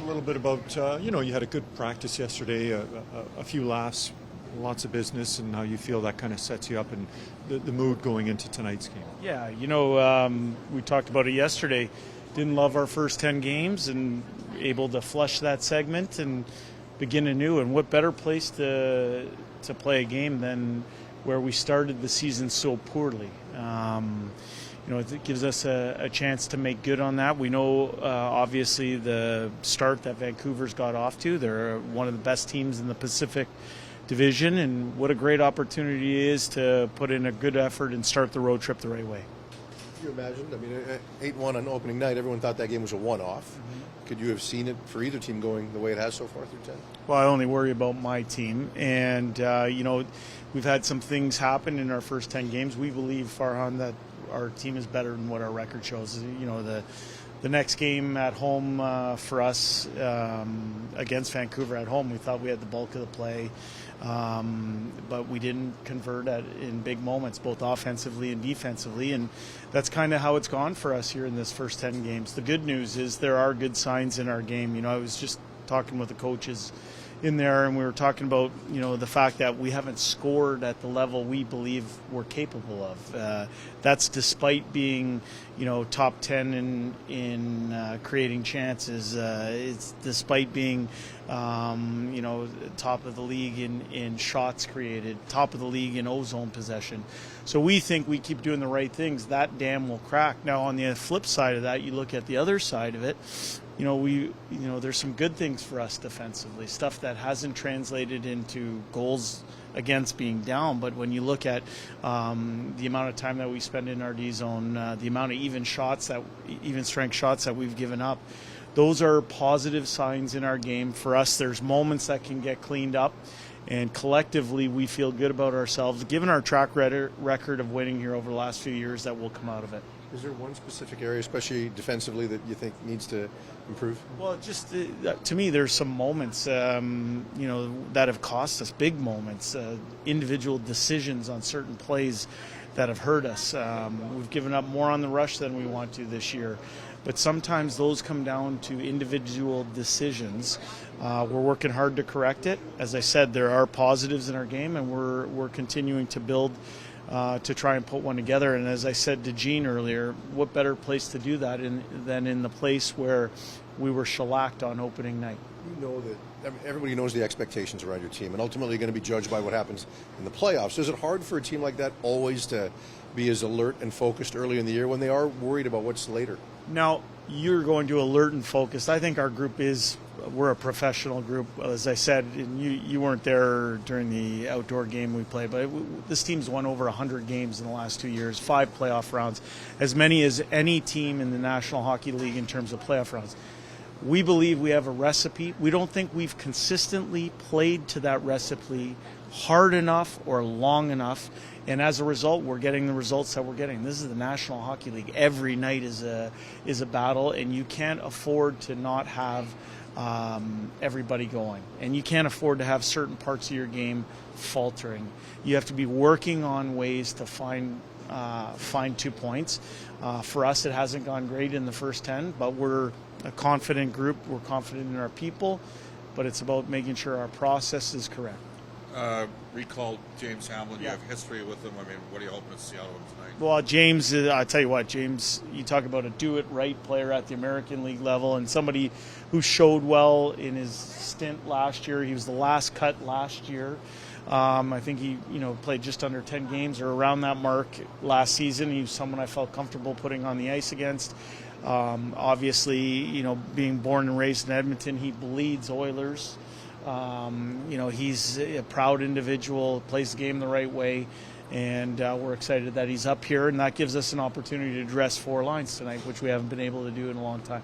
little bit about, you had a good practice yesterday, a few laughs, lots of business, and how you feel that kind of sets you up and the mood going into tonight's game. Yeah, we talked about it yesterday. Didn't love our first 10 games and able to flush that segment and begin anew. And what better place to play a game than where we started the season so poorly. It gives us a chance to make good on that. We know, obviously, the start that Vancouver's got off to. They're one of the best teams in the Pacific Division, and what a great opportunity it is to put in a good effort and start the road trip the right way. Could you imagine? 8-1 on opening night, everyone thought that game was a one-off. Mm-hmm. Could you have seen it for either team going the way it has so far through 10? Well, I only worry about my team. And, we've had some things happen in our first 10 games. We believe, Farhan, that our team is better than what our record shows. The next game at home for us against Vancouver at home, we thought we had the bulk of the play. But we didn't convert in big moments, both offensively and defensively, and that's kind of how it's gone for us here in this first 10 games. The good news is there are good signs in our game. I was just talking with the coaches in there, and we were talking about the fact that we haven't scored at the level we believe we're capable of. That's despite being top 10 in creating chances. It's despite being top of the league in shots created, top of the league in O-zone possession. So we think we keep doing the right things, that dam will crack. Now on the flip side of that, you look at the other side of it. There's some good things for us defensively, stuff that hasn't translated into goals against being down. But when you look at the amount of time that we spend in our D zone, the amount of even strength shots that we've given up, those are positive signs in our game. For us, there's moments that can get cleaned up, and collectively we feel good about ourselves, given our track record of winning here over the last few years, that will come out of it. Is there one specific area, especially defensively, that you think needs to improve? Well, just to me, there's some moments, that have cost us, big moments, individual decisions on certain plays that have hurt us. We've given up more on the rush than we want to this year, but sometimes those come down to individual decisions. We're working hard to correct it. As I said, there are positives in our game, and we're continuing to build to try and put one together. And as I said to Gene earlier, what better place to do that than in the place where we were shellacked on opening night? That everybody knows the expectations around your team, and ultimately you're going to be judged by what happens in the playoffs. Is it hard for a team like that always to be as alert and focused early in the year when they are worried about what's later? Now, you're going to alert and focused. I think our group we're a professional group. As I said, and you weren't there during the outdoor game we played, but this team's won over 100 games in the last 2 years, 5 playoff rounds, as many as any team in the National Hockey League in terms of playoff rounds. We believe we have a recipe. We don't think we've consistently played to that recipe hard enough or long enough, and as a result, we're getting the results that we're getting. This is the National Hockey League. Every night is a battle, and you can't afford to not have everybody going, and you can't afford to have certain parts of your game faltering. You have to be working on ways to find 2 points. For us, it hasn't gone great in the first 10, but we're a confident group. We're confident in our people, but it's about making sure our process is correct. Recall James Hamlin. You have history with him. What are you hoping to see out of him tonight? Well, James, I tell you what, James, you talk about a do-it-right player at the American League level, and somebody who showed well in his stint last year. He was the last cut last year. I think he, played just under 10 games or around that mark last season. He was someone I felt comfortable putting on the ice against. Obviously, being born and raised in Edmonton, he bleeds Oilers. He's a proud individual, plays the game the right way, and we're excited that he's up here, and that gives us an opportunity to address 4 lines tonight, which we haven't been able to do in a long time.